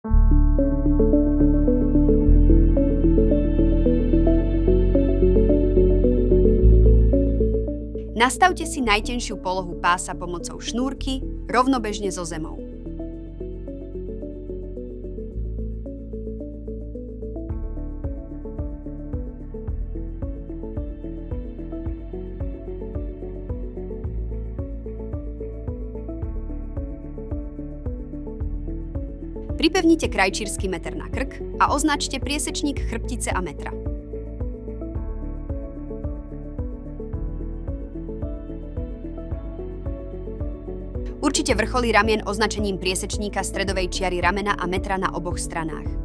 Nastavte si najtenšiu polohu pása pomocou šnúrky rovnobežne so zemou. Pripevnite krajčírsky meter na krk a označte priesečník chrbtice a metra. Určite vrcholy ramien označením priesečníka stredovej čiary ramena a metra na oboch stranách.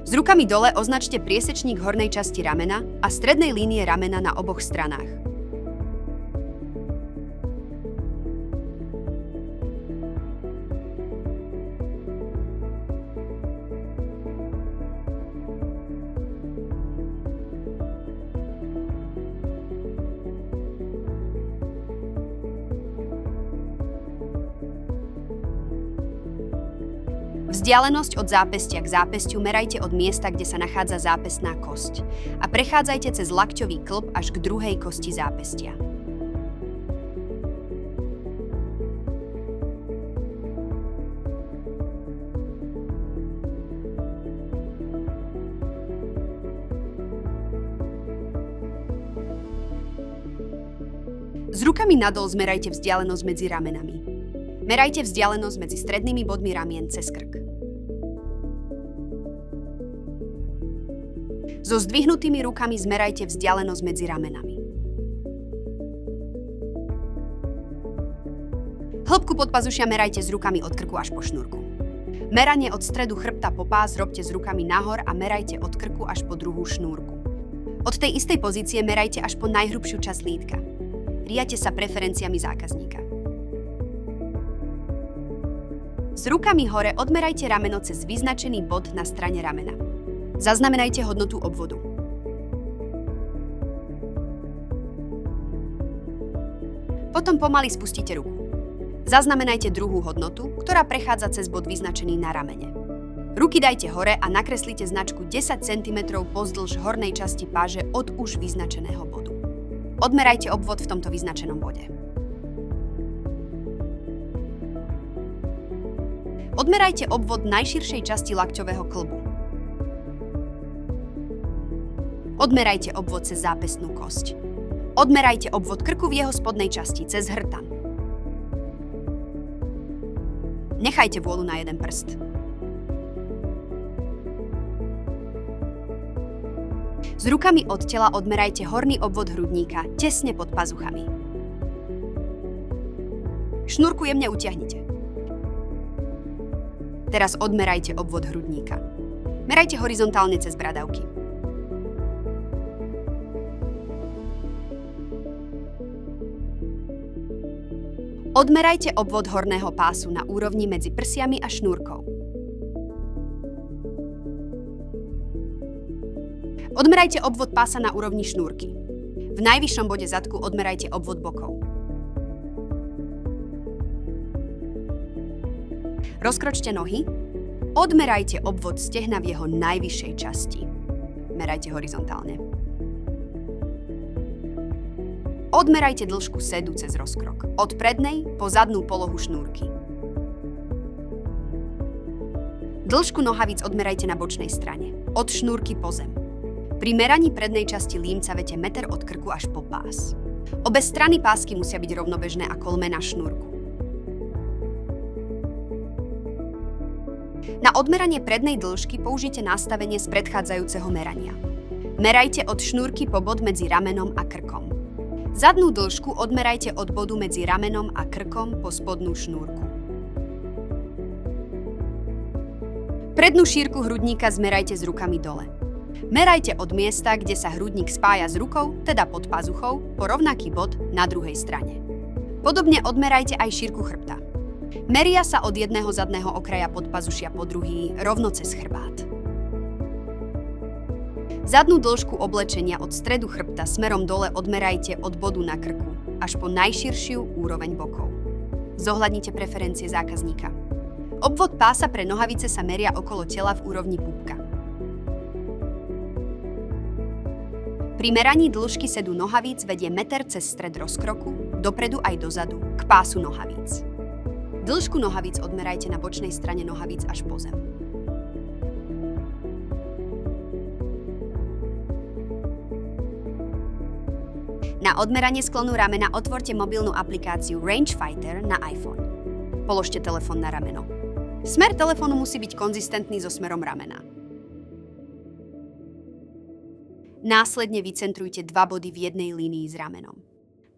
S rukami dole označte priesečník hornej časti ramena a strednej línie ramena na oboch stranách. Vzdialenosť od zápestia k zápestiu merajte od miesta, kde sa nachádza zápestná kosť a prechádzajte cez lakťový kĺb až k druhej kosti zápestia. S rukami nadol zmerajte vzdialenosť medzi ramenami. Merajte vzdialenosť medzi strednými bodmi ramien cez krk. So zdvihnutými rukami zmerajte vzdialenosť medzi ramenami. Hĺbku podpazušia merajte s rukami od krku až po šnúrku. Meranie od stredu chrbta po pás robte s rukami nahor a merajte od krku až po druhú šnúrku. Od tej istej pozície merajte až po najhrubšiu časť lítka. Riadte sa preferenciami zákazníka. S rukami hore odmerajte rameno cez vyznačený bod na strane ramena. Zaznamenajte hodnotu obvodu. Potom pomaly spustite ruku. Zaznamenajte druhú hodnotu, ktorá prechádza cez bod vyznačený na ramene. Ruky dajte hore a nakreslite značku 10 cm pozdĺž hornej časti páže od už vyznačeného bodu. Odmerajte obvod v tomto vyznačenom bode. Odmerajte obvod najširšej časti lakťového kĺbu. Odmerajte obvod cez zápestnú kosť. Odmerajte obvod krku v jeho spodnej časti, cez hrtan. Nechajte vôľu na jeden prst. S rukami od tela odmerajte horný obvod hrudníka, tesne pod pazuchami. Šnúrku jemne utiahnite. Teraz odmerajte obvod hrudníka. Merajte horizontálne cez bradavky. Odmerajte obvod horného pásu na úrovni medzi prsiami a šnúrkou. Odmerajte obvod pása na úrovni šnúrky. V najvyššom bode zadku odmerajte obvod bokov. Rozkročte nohy. Odmerajte obvod stehna v jeho najvyššej časti. Merajte horizontálne. Odmerajte dĺžku sedu cez rozkrok. Od prednej po zadnú polohu šnúrky. Dĺžku nohavíc odmerajte na bočnej strane. Od šnúrky po zem. Pri meraní prednej časti límca vete meter od krku až po pás. Obe strany pásky musia byť rovnobežné a kolme na šnúrku. Na odmeranie prednej dĺžky použite nastavenie z predchádzajúceho merania. Merajte od šnúrky po bod medzi ramenom a krkom. Zadnú dĺžku odmerajte od bodu medzi ramenom a krkom po spodnú šnúrku. Prednú šírku hrudníka zmerajte s rukami dole. Merajte od miesta, kde sa hrudník spája s rukou, teda pod pazuchou, po rovnaký bod na druhej strane. Podobne odmerajte aj šírku chrbta. Meria sa od jedného zadného okraja podpazušia po druhý, rovno cez chrbát. Zadnú dĺžku oblečenia od stredu chrbta smerom dole odmerajte od bodu na krku až po najširšiu úroveň bokov. Zohľadnite preferencie zákazníka. Obvod pása pre nohavice sa meria okolo tela v úrovni pupka. Pri meraní dĺžky sedu nohavíc vedie meter cez stred rozkroku, dopredu aj dozadu, k pásu nohavíc. Dĺžku nohavíc odmerajte na bočnej strane nohavíc až po zem. Na odmeranie sklonu ramena otvorte mobilnú aplikáciu Rangefinder na iPhone. Položte telefón na rameno. Smer telefónu musí byť konzistentný so smerom ramena. Následne vycentrujte 2 body v jednej línii s ramenom.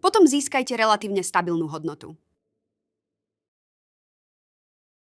Potom získajte relatívne stabilnú hodnotu.